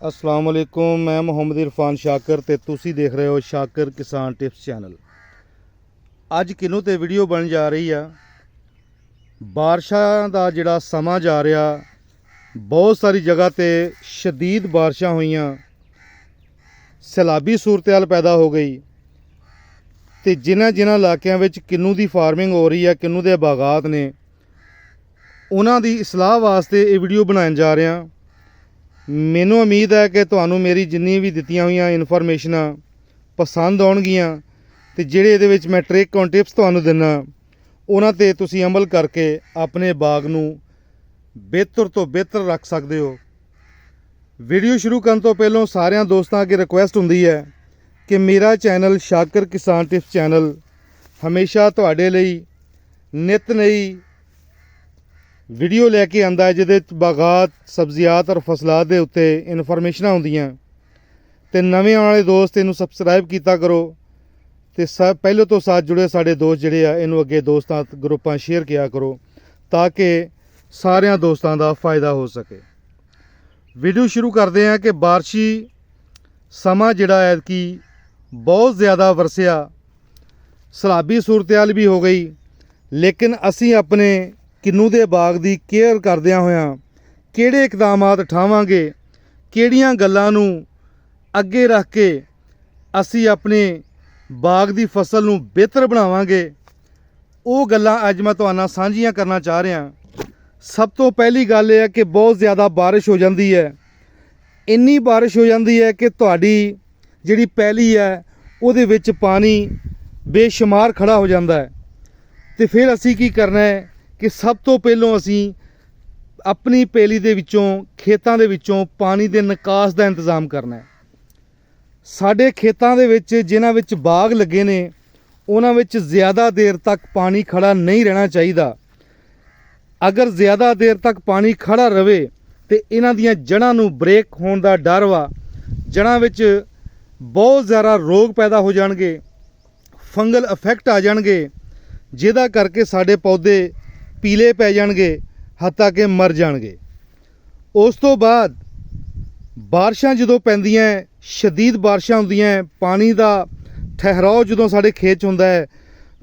अस्सलाम वालेकुम। मैं मोहम्मद इरफान शाकर ते तुसी देख रहे हो शाकर किसान टिप्स चैनल। अज किनों ते वीडियो बन जा रही है बारिशां दा जिहड़ा समा जा रहा, बहुत सारी जगह ते शदीद बारिशां हुईयां, सैलाबी सूरत हाल पैदा हो गई ते जिन्हां इलाकों में किन्नू की फार्मिंग हो रही है, किन्नू के बागात ने, उन्हां दी इसलाह वास्ते ये वीडियो बनाने जा रहा। मैनू उम्मीद है कि तुहानू मेरी जिन्नी भी दित्तियां हुई इन्फॉर्मेशनां पसंद आउणगियां ते जिहड़े इहदे विच मैं ट्रिक और टिप्स तुहानू दिना उन्हां ते तुसीं अमल करके अपने बाग नू बेहतर तो बेहतर रख सकदे हो। वीडियो शुरू करन तो पहलों सारियां दोस्तां अगे रिक्वेस्ट हुंदी है कि मेरा चैनल शाकर किसान टिप्स चैनल हमेशा तुहाडे लई नित नई वीडियो लैके आंदा है, जिहदे बागात सब्जियात और फसलात के उत्ते इन्फॉर्मेशनां हुंदियां ते नवे आने वाले दोस्त इनू सबसक्राइब कीता करो ते सब पहले तो साथ जुड़े साडे दोस्त जिहड़े आ इनू अगे दोस्तां ग्रुपां शेयर किया करो ताकि सारियां दोस्तां दा फ़ायदा हो सके। वीडियो शुरू करते हैं कि बारिशी समा जिहड़ा है कि बहुत ज़्यादा वरसिया, सैलाबी सूरत हाल भी हो गई, लेकिन असी अपने किन्नू दे बाग दी केयर करदियां होयां किहड़े इकदामात उठावांगे, किहड़ियां गल्लां नू अगे रख के असी अपने बाग दी फसल नू बेहतर बनावांगे, वो गल्लां अज मैं तुहाडे नाल सांझियां करना चाह रहा। सब तो पहली गल यह है कि बहुत ज़्यादा बारिश हो जाती है, इन्नी बारिश हो जाती है कि तुहाडी जिहड़ी पैली है उहदे विच पानी बेशुमार खड़ा हो जाता है। तो फिर असी की करना है कि सब तो पहलों असी अपनी पैली दे विचों खेतां दे विचों पानी दे निकास का इंतज़ाम करना है। साडे खेतां दे विच जिन्हां विच बाग लगे ने उन्हां विच ज़्यादा देर तक पानी खड़ा नहीं रहना चाहिए। अगर ज़्यादा देर तक पानी खड़ा रहे तो इन्हां दियां जड़ां नू ब्रेक होने का डर वा, जड़ां विच बहुत ज़्यादा रोग पैदा हो जाणगे, फंगल इफेक्ट आ जाणगे, जिहदा करके साडे पौधे पीले पै जाणगे, हत्ता कि मर जाणगे। उस तो बाद बारिशां जदों पैंदियां, शदीद बारिशां हुंदियां, पानी का ठहराव जदों साडे खेत च हुंदा है,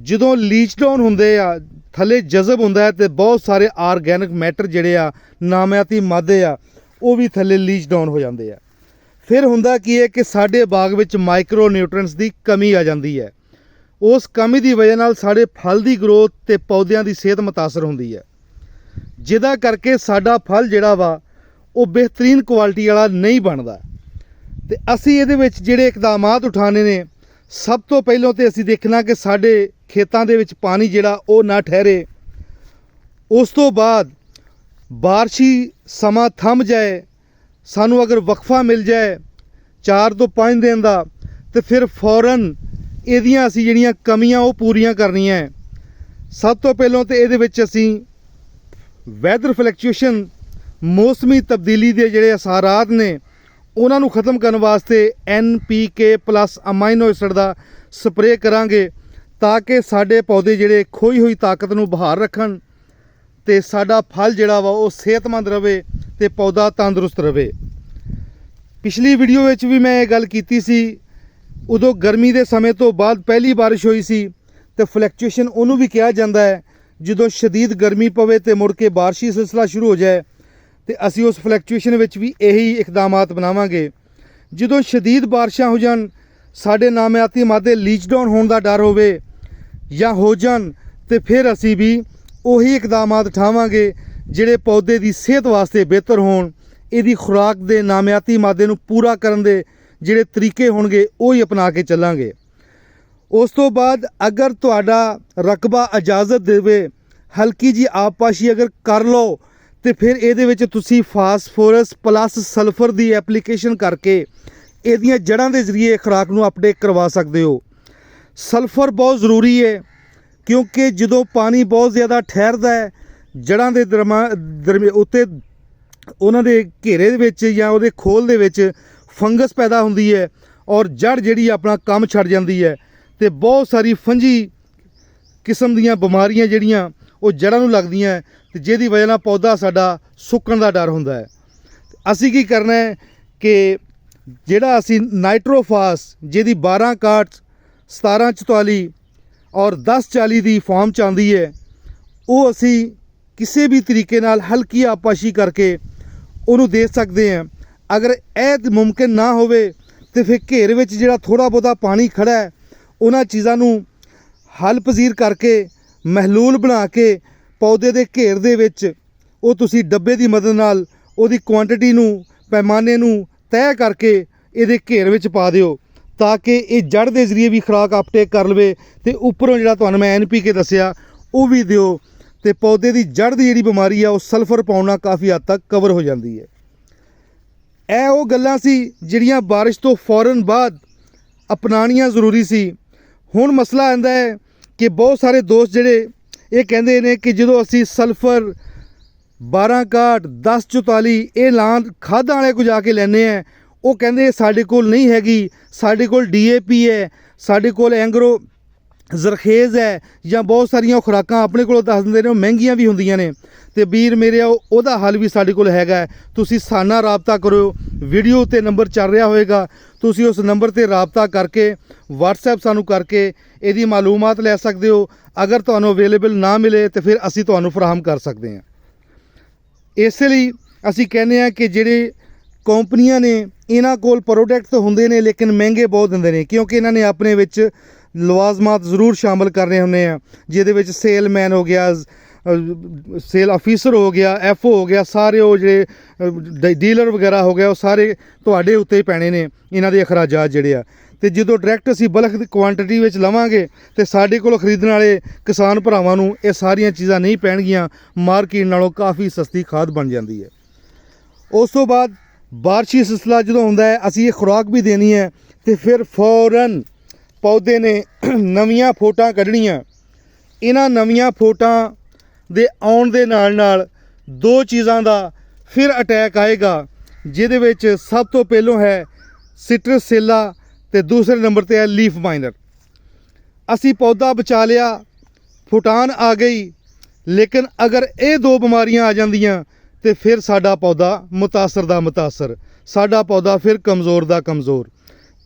जदों लीच डाउन हुंदे आ, थले जज़ब हुंदा है, तो बहुत सारे आर्गैनिक मैटर जिहड़े आ, नामियाती मादे आ, वो भी थले लीच डाउन हो जाते हैं। फिर हुंदा की है कि साडे बाग विच माइक्रो न्यूट्रेंट्स की कमी आ जाती है। उस कमी की वजह नाल साडे फल की ग्रोथ ते पौधों की सेहत मुतासर होंदी है, जिहदा करके साडा फल जिहड़ा वा वो बेहतरीन क्वालिटी वाला नहीं बनता। ते असी इहदे विच जिहड़े इकदामात उठाने ने, सब तो पहलों तो असी देखना कि साडे खेतां दे विच पानी जिहड़ा वो ना ठहरे। उस तो बाद बारिशी समा थम जाए, सानू अगर वक्फा मिल जाए 4 तो 5 दिन का, तो फिर फौरन इहदियां असी जिहड़ियां कमियां वो पूरियां करनियां है। सब तो पहलों तो इहदे विच असी वैदर फ्लैक्चुएशन, मौसमी तब्दीली के जिहड़े असारात ने उन्हां नू खत्म करने वास्ते NPK प्लस अमाइनो एसिड का स्प्रे करांगे ताकि साडे पौधे जिहड़े खोई हुई ताकत नू बहार रखन ते साडा फल जिहड़ा वा वो सेहतमंद रहे ते पौधा तंदुरुस्त रहे। पिछली वीडियो विच भी मैं ये गल कीती सी, उदों गर्मी के समय तो बाद पहली बारिश हुई सी, तो फ्लैक्चुएशन उन्होंने भी कहा जाता है। जो शदीद गर्मी पवे तो मुड़ के बारिशी सिलसिला शुरू हो जाए तो असी उस फ्लैक्चुएशन विच भी यही इकदामात बनावांगे। जो शदीद बारिशां हो जान, साडे नामियाती मादे लीच डाउन होने का डर होवे या हो जान, तो फिर असी भी उही इकदामात उठावांगे जिहड़े पौधे की सेहत वास्ते बेहतर होण, इहदी खुराक दे नामियाती मादे नू पूरा करन दे जिहड़े तरीके होणगे उही अपना के चलांगे। उस तो बाद अगर तुहाडा रकबा इजाज़त देवे, हल्की जी आबपाशी अगर कर लो, तो फिर इहदे विच तुसी फास्फोरस प्लस सल्फर की एप्लीकेशन करके इहदियां जड़ां दे जरिए खुराक नू अपडेट करवा सकते हो। सल्फर बहुत ज़रूरी है क्योंकि जो पानी बहुत ज़्यादा ठहरदा है, जड़ां दे उत्ते उन्हां दे घेरे दे विच या उहदे खोल दे विच फंगस पैदा हुंदी है और जड़ जिहड़ी अपना काम छड्ड जाती है, तो बहुत सारी फंजी किस्म दीयां बीमारियां जिहड़ियां वो जड़ां नू लगदियां, जिहदी वजह नाल पौधा साडा सुक्कण दा डर हुंदा है। असी की करना है कि ਜਿਹੜਾ ਅਸੀਂ ਨਾਈਟਰੋਫਾਸ ਜਿਹਦੀ 12 ਕਾਟ 1744 ਔਰ 1040 ਦੀ ਫਾਰਮ 'ਚ ਆਉਂਦੀ ਹੈ, ਉਹ ਅਸੀਂ ਕਿਸੇ ਵੀ ਤਰੀਕੇ ਨਾਲ ਹਲਕੀ ਆਪਾਸ਼ੀ ਕਰਕੇ ਉਹਨੂੰ ਦੇ ਸਕਦੇ ਹਾਂ। ਅਗਰ ਇਹ ਮੁਮਕਿਨ ਨਾ ਹੋਵੇ ਤਾਂ ਫਿਰ ਘੇਰ ਵਿੱਚ ਜਿਹੜਾ ਥੋੜ੍ਹਾ ਬਹੁਤਾ ਪਾਣੀ ਖੜਾ ਹੈ ਉਹਨਾਂ ਚੀਜ਼ਾਂ ਨੂੰ ਹੱਲ ਪਜ਼ੀਰ ਕਰਕੇ ਮਹਿਲੂਲ ਬਣਾ ਕੇ ਪੌਦੇ ਦੇ ਘੇਰ ਦੇ ਵਿੱਚ ਉਹ ਤੁਸੀਂ ਡੱਬੇ ਦੀ ਮਦਦ ਨਾਲ ਉਹਦੀ ਕੁਆਂਟੀਟੀ ਨੂੰ ਪੈਮਾਨੇ ਨੂੰ ਤੈਅ ਕਰਕੇ ਇਹਦੇ ਘੇਰ ਵਿੱਚ ਪਾ ਦਿਓ ਤਾਂ ਕਿ ਇਹ ਜੜ ਦੇ ਜ਼ਰੀਏ ਵੀ ਖੁਰਾਕ ਅਪਟੇਕ ਕਰ ਲਵੇ ਅਤੇ ਉੱਪਰੋਂ ਜਿਹੜਾ ਤੁਹਾਨੂੰ ਮੈਂ NPK ਦੱਸਿਆ ਉਹ ਵੀ ਦਿਓ ਅਤੇ ਪੌਦੇ ਦੀ ਜੜ ਦੀ ਜਿਹੜੀ ਬਿਮਾਰੀ ਆ ਉਹ ਸਲਫਰ ਪਾਉਣ ਨਾਲ ਕਾਫੀ ਹੱਦ ਤੱਕ ਕਵਰ ਹੋ ਜਾਂਦੀ ਹੈ। ਇਹ ਉਹ ਗੱਲਾਂ ਸੀ ਜਿਹੜੀਆਂ ਬਾਰਿਸ਼ ਤੋਂ ਫੌਰਨ ਬਾਅਦ ਅਪਣਾਉਣੀਆਂ ਜ਼ਰੂਰੀ ਸੀ। ਹੁਣ ਮਸਲਾ ਆਉਂਦਾ ਹੈ ਕਿ ਬਹੁਤ ਸਾਰੇ ਦੋਸਤ ਜਿਹੜੇ ਇਹ ਕਹਿੰਦੇ ਨੇ ਕਿ ਜਦੋਂ ਅਸੀਂ ਸਲਫਰ 12 ਕਾਟ 1044 ਇਹ ਲਾਂ ਖਾਦਾਂ ਵਾਲੇ ਕੋਲ ਜਾ ਕੇ ਲੈਂਦੇ ਹਾਂ, ਉਹ ਕਹਿੰਦੇ ਸਾਡੇ ਕੋਲ ਨਹੀਂ ਹੈਗੀ, ਸਾਡੇ ਕੋਲ DAP ਹੈ, ਸਾਡੇ ਕੋਲ ਐਂਗਰੋ ਜ਼ਰਖੇਜ਼ ਹੈ ਜਾਂ ਬਹੁਤ ਸਾਰੀਆਂ ਖੁਰਾਕਾਂ ਆਪਣੇ ਕੋਲੋਂ ਦੱਸ ਦਿੰਦੇ ਨੇ, ਉਹ ਮਹਿੰਗੀਆਂ ਵੀ ਹੁੰਦੀਆਂ ਨੇ। ਅਤੇ ਵੀਰ ਮੇਰੇ ਉਹਦਾ ਹੱਲ ਵੀ ਸਾਡੇ ਕੋਲ ਹੈਗਾ। ਤੁਸੀਂ ਸਾਡੇ ਨਾਲ ਰਾਬਤਾ ਕਰੋ, ਵੀਡੀਓ 'ਤੇ ਨੰਬਰ ਚੱਲ ਰਿਹਾ ਹੋਏਗਾ, ਤੁਸੀਂ ਉਸ ਨੰਬਰ 'ਤੇ ਰਾਬਤਾ ਕਰਕੇ WhatsApp ਸਾਨੂੰ ਕਰਕੇ ਇਹਦੀ ਮਾਲੂਮਾਤ ਲੈ ਸਕਦੇ ਹੋ। ਅਗਰ ਤੁਹਾਨੂੰ ਅਵੇਲੇਬਲ ਨਾ ਮਿਲੇ ਤਾਂ ਫਿਰ ਅਸੀਂ ਤੁਹਾਨੂੰ ਫਰਾਹਮ ਕਰ ਸਕਦੇ ਹਾਂ। ਇਸੇ ਲਈ ਅਸੀਂ ਕਹਿੰਦੇ ਹਾਂ ਕਿ ਜਿਹੜੇ ਕੰਪਨੀਆਂ ਨੇ ਇਹਨਾਂ ਕੋਲ ਪ੍ਰੋਡਕਟ ਤਾਂ ਹੁੰਦੇ ਨੇ ਲੇਕਿਨ ਮਹਿੰਗੇ ਬਹੁਤ ਦਿੰਦੇ ਨੇ, ਕਿਉਂਕਿ ਇਹਨਾਂ ਨੇ ਆਪਣੇ ਵਿੱਚ ਲਵਾਜ਼ਮਾਤ ਜ਼ਰੂਰ ਸ਼ਾਮਲ ਕਰਨੇ ਹੁੰਦੇ ਆ, ਜਿਹਦੇ ਵਿੱਚ ਸੇਲਮੈਨ ਹੋ ਗਿਆ, ਸੇਲ ਆਫੀਸਰ ਹੋ ਗਿਆ, FO ਹੋ ਗਿਆ, ਸਾਰੇ ਉਹ ਜਿਹੜੇ ਡੀਲਰ ਵਗੈਰਾ ਹੋ ਗਿਆ, ਉਹ ਸਾਰੇ ਤੁਹਾਡੇ ਉੱਤੇ ਹੀ ਪੈਣੇ ਨੇ ਇਹਨਾਂ ਦੇ ਅਖਰਾਜਾਤ ਜਿਹੜੇ ਆ। ਅਤੇ ਜਦੋਂ ਡਾਇਰੈਕਟ ਅਸੀਂ ਬਲਕ ਦੀ ਕੁਆਂਟੀਟੀ ਵਿੱਚ ਲਵਾਂਗੇ ਤਾਂ ਸਾਡੇ ਕੋਲ ਖਰੀਦਣ ਵਾਲੇ ਕਿਸਾਨ ਭਰਾਵਾਂ ਨੂੰ ਇਹ ਸਾਰੀਆਂ ਚੀਜ਼ਾਂ ਨਹੀਂ ਪੈਣਗੀਆਂ, ਮਾਰਕੀਟ ਨਾਲੋਂ ਕਾਫੀ ਸਸਤੀ ਖਾਦ ਬਣ ਜਾਂਦੀ ਹੈ। ਉਸ ਤੋਂ ਬਾਅਦ ਬਾਰਿਸ਼ੀ ਸਿਲਸਿਲਾ ਜਦੋਂ ਹੁੰਦਾ ਹੈ, ਅਸੀਂ ਇਹ ਖੁਰਾਕ ਵੀ ਦੇਣੀ ਹੈ ਅਤੇ ਫਿਰ ਫੌਰਨ ਪੌਦੇ ਨੇ ਨਵੀਆਂ ਫੋਟਾਂ ਕੱਢਣੀਆਂ। ਇਹਨਾਂ ਨਵੀਆਂ ਫੋਟਾਂ ਦੇ ਆਉਣ ਦੇ ਨਾਲ ਨਾਲ ਦੋ ਚੀਜ਼ਾਂ ਦਾ ਫਿਰ ਅਟੈਕ ਆਏਗਾ, ਜਿਹਦੇ ਵਿੱਚ ਸਭ ਤੋਂ ਪਹਿਲੋਂ ਹੈ ਸਿਟਰਸੇਲਾ ਅਤੇ ਦੂਸਰੇ ਨੰਬਰ 'ਤੇ ਹੈ ਲੀਫ ਮਾਈਨਰ। ਅਸੀਂ ਪੌਦਾ ਬਚਾ ਲਿਆ, ਫੁਟਾਨ ਆ ਗਈ, ਲੇਕਿਨ ਅਗਰ ਇਹ ਦੋ ਬਿਮਾਰੀਆਂ ਆ ਜਾਂਦੀਆਂ ਤੇ ਫਿਰ ਸਾਡਾ ਪੌਦਾ ਮੁਤਾਸਰ ਦਾ ਮੁਤਾਸਰ, ਸਾਡਾ ਪੌਦਾ ਫਿਰ ਕਮਜ਼ੋਰ ਦਾ ਕਮਜ਼ੋਰ।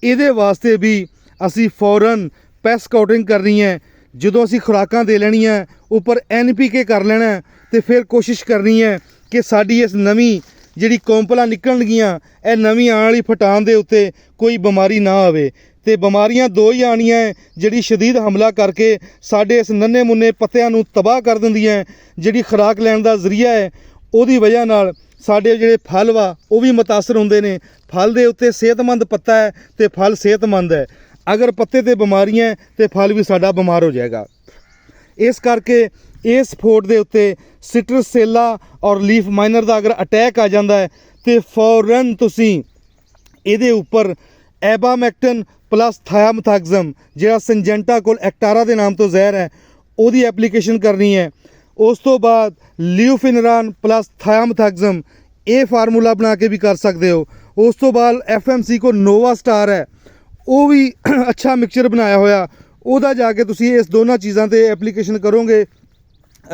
ਇਹਦੇ ਵਾਸਤੇ ਵੀ ਅਸੀਂ ਫੌਰਨ ਪੈਸਟ ਕਾਊਟਿੰਗ ਕਰਨੀ ਹੈ। ਜਦੋਂ ਅਸੀਂ ਖੁਰਾਕਾਂ ਦੇ ਲੈਣੀਆਂ, ਉੱਪਰ NPK ਕਰ ਲੈਣਾ ਅਤੇ ਫਿਰ ਕੋਸ਼ਿਸ਼ ਕਰਨੀ ਹੈ ਕਿ ਸਾਡੀ ਇਸ ਨਵੀਂ ਜਿਹੜੀ ਕੌਂਪਲਾਂ ਨਿਕਲਣਗੀਆਂ, ਇਹ ਨਵੀਂ ਆਉਣ ਵਾਲੀ ਫਟਾਨ ਦੇ ਉੱਤੇ ਕੋਈ ਬਿਮਾਰੀ ਨਾ ਆਵੇ। ਅਤੇ ਬਿਮਾਰੀਆਂ ਦੋ ਹੀ ਆਉਣੀਆਂ ਹੈ, ਜਿਹੜੀ ਸ਼ਦੀਦ ਹਮਲਾ ਕਰਕੇ ਸਾਡੇ ਇਸ ਨੰਨੇ ਮੁੰਨੇ ਪੱਤਿਆਂ ਨੂੰ ਤਬਾਹ ਕਰ ਦਿੰਦੀਆਂ। ਜਿਹੜੀ ਖੁਰਾਕ ਲੈਣ ਦਾ ਜ਼ਰੀਆ ਹੈ ਉਹਦੀ ਵਜ੍ਹਾ ਨਾਲ ਸਾਡੇ ਜਿਹੜੇ ਫਲ ਵਾ ਉਹ ਵੀ ਮੁਤਾਸਰ ਹੁੰਦੇ ਨੇ। ਫਲ ਦੇ ਉੱਤੇ ਸਿਹਤਮੰਦ ਪੱਤਾ ਹੈ ਅਤੇ ਫਲ ਸਿਹਤਮੰਦ ਹੈ, ਅਗਰ ਪੱਤੇ 'ਤੇ ਬਿਮਾਰੀਆਂ ਹੈ ਤਾਂ ਫਲ ਵੀ ਸਾਡਾ ਬਿਮਾਰ ਹੋ ਜਾਏਗਾ। ਇਸ ਕਰਕੇ ਇਸ ਫੋਟ ਦੇ ਉੱਤੇ ਸਿਟਰਸੇਲਾ ਔਰ ਲੀਫ ਮਾਈਨਰ ਦਾ ਅਗਰ ਅਟੈਕ ਆ ਜਾਂਦਾ ਹੈ ਤਾਂ ਫੌਰਨ ਤੁਸੀਂ ਇਹਦੇ ਉੱਪਰ ਐਬਾਮੈਕਟਨ ਪਲੱਸ ਥਾਇਆਮੈਥਾਕਜ਼ਮ, ਜਿਹੜਾ ਸਿੰਜੈਂਟਾ ਕੋਲ ਐਕਟਾਰਾ ਦੇ ਨਾਮ ਤੋਂ ਜ਼ਹਿਰ ਹੈ, ਉਹਦੀ ਐਪਲੀਕੇਸ਼ਨ ਕਰਨੀ ਹੈ। ਉਸ ਤੋਂ ਬਾਅਦ ਲਿਓਫਿਨਰਾਨ ਪਲੱਸ ਥਾਇਆਮੈਥਾਕਜ਼ਮ, ਇਹ ਫਾਰਮੂਲਾ ਬਣਾ ਕੇ ਵੀ ਕਰ ਸਕਦੇ ਹੋ। ਉਸ ਤੋਂ ਬਾਅਦ FMC ਕੋ ਨੋਵਾ ਸਟਾਰ ਹੈ, ਉਹ ਵੀ ਅੱਛਾ ਮਿਕਸਚਰ ਬਣਾਇਆ ਹੋਇਆ, ਉਹਦਾ ਜਾ ਕੇ ਤੁਸੀਂ ਇਸ ਦੋਨਾਂ ਚੀਜ਼ਾਂ 'ਤੇ ਐਪਲੀਕੇਸ਼ਨ ਕਰੋਗੇ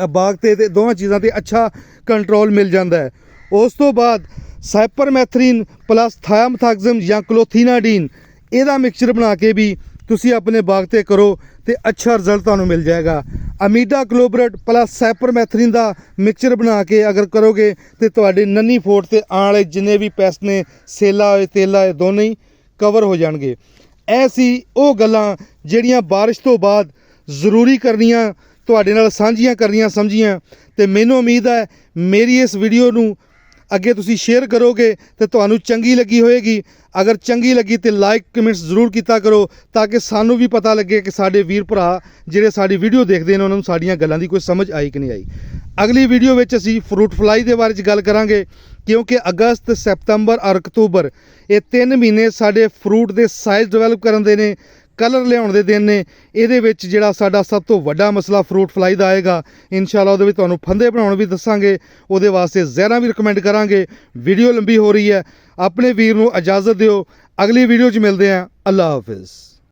ਬਾਗ 'ਤੇ ਦੋਵਾਂ ਚੀਜ਼ਾਂ 'ਤੇ ਅੱਛਾ ਕੰਟਰੋਲ ਮਿਲ ਜਾਂਦਾ ਹੈ। ਉਸ ਤੋਂ ਬਾਅਦ ਸਾਈਪਰਮੈਥਰੀਨ ਪਲੱਸ ਥਾਇਆਮੈਥਾਕਜ਼ਮ ਜਾਂ ਕਲੋਥੀਨਾਡੀਨ, ਇਹਦਾ ਮਿਕਸਚਰ ਬਣਾ ਕੇ ਵੀ ਤੁਸੀਂ ਆਪਣੇ ਬਾਗ 'ਤੇ ਕਰੋ ਅਤੇ ਅੱਛਾ ਰਿਜ਼ਲਟ ਤੁਹਾਨੂੰ ਮਿਲ ਜਾਏਗਾ। ਅਮੀਡਾ ਕਲੋਬਰਟ ਪਲੱਸ ਸਾਈਪਰਮੈਥਰੀਨ ਦਾ ਮਿਕਸਚਰ ਬਣਾ ਕੇ ਅਗਰ ਕਰੋਗੇ ਤਾਂ ਤੁਹਾਡੇ ਨੰਨੀ ਫੋਟ 'ਤੇ ਆਉਣ ਵਾਲੇ ਜਿੰਨੇ ਵੀ ਪੈਸਟ ਨੇ, ਸੇਲਾ ਹੋਏ ਤੇਲਾ ਹੋਏ, ਦੋਨੇ ਹੀ ਕਵਰ ਹੋ ਜਾਣਗੇ। ਇਹ ਸੀ ਉਹ ਗੱਲਾਂ ਜਿਹੜੀਆਂ ਬਾਰਿਸ਼ ਤੋਂ ਬਾਅਦ ਜ਼ਰੂਰੀ ਕਰਨੀਆਂ, ਤੁਹਾਡੇ ਨਾਲ ਸਾਂਝੀਆਂ ਕਰਨੀਆਂ ਸਮਝੀਆਂ। ਅਤੇ ਮੈਨੂੰ ਉਮੀਦ ਹੈ ਮੇਰੀ ਇਸ ਵੀਡੀਓ ਨੂੰ ਅੱਗੇ ਤੁਸੀਂ ਸ਼ੇਅਰ ਕਰੋਗੇ ਤੇ ਤੁਹਾਨੂੰ ਚੰਗੀ ਲੱਗੀ ਹੋਏਗੀ। ਅਗਰ ਚੰਗੀ ਲੱਗੀ ਤੇ ਲਾਈਕ ਕਮੈਂਟਸ ਜ਼ਰੂਰ ਕੀਤਾ ਕਰੋ ਤਾਂ ਕਿ ਸਾਨੂੰ ਵੀ ਪਤਾ ਲੱਗੇ ਕਿ ਸਾਡੇ ਵੀਰ ਭਰਾ ਜਿਹੜੇ ਸਾਡੀ ਵੀਡੀਓ ਦੇਖਦੇ ਨੇ ਉਹਨਾਂ ਨੂੰ ਸਾਡੀਆਂ ਗੱਲਾਂ ਦੀ ਕੋਈ ਸਮਝ ਆਈ ਕਿ ਨਹੀਂ ਆਈ। ਅਗਲੀ ਵੀਡੀਓ ਵਿੱਚ ਅਸੀਂ ਫਰੂਟ ਫਲਾਈ ਦੇ ਬਾਰੇ 'ਚ ਗੱਲ ਕਰਾਂਗੇ, ਕਿਉਂਕਿ ਅਗਸਤ, ਸੈਪਤੰਬਰ ਔਰ ਅਕਤੂਬਰ ਇਹ 3 ਮਹੀਨੇ ਸਾਡੇ ਫਰੂਟ ਦੇ ਸਾਈਜ਼ ਡਿਵੈਲਪ ਕਰਨ ਦੇ ਨੇ, ਕਲਰ ਲਿਆਉਣ ਦੇ ਦਿਨ ਨੇ। ਇਹਦੇ ਵਿੱਚ ਜਿਹੜਾ ਸਾਡਾ ਸਭ ਤੋਂ ਵੱਡਾ ਮਸਲਾ ਫਰੂਟ ਫਲਾਈ ਦਾ ਆਏਗਾ। ਇਨਸ਼ਾਅੱਲਾ ਉਹਦੇ ਵਿੱਚ ਤੁਹਾਨੂੰ ਫੰਦੇ ਬਣਾਉਣ ਵੀ ਦੱਸਾਂਗੇ, ਉਹਦੇ ਵਾਸਤੇ ਜ਼ਹਿਰਾਂ ਵੀ ਰਿਕਮੈਂਡ ਕਰਾਂਗੇ। ਵੀਡੀਓ ਲੰਬੀ ਹੋ ਰਹੀ ਹੈ, ਆਪਣੇ ਵੀਰ ਨੂੰ ਇਜਾਜ਼ਤ ਦਿਓ, ਅਗਲੀ ਵੀਡੀਓ 'ਚ ਮਿਲਦੇ ਹਾਂ। ਅੱਲਾ ਹਾਫਿਜ਼।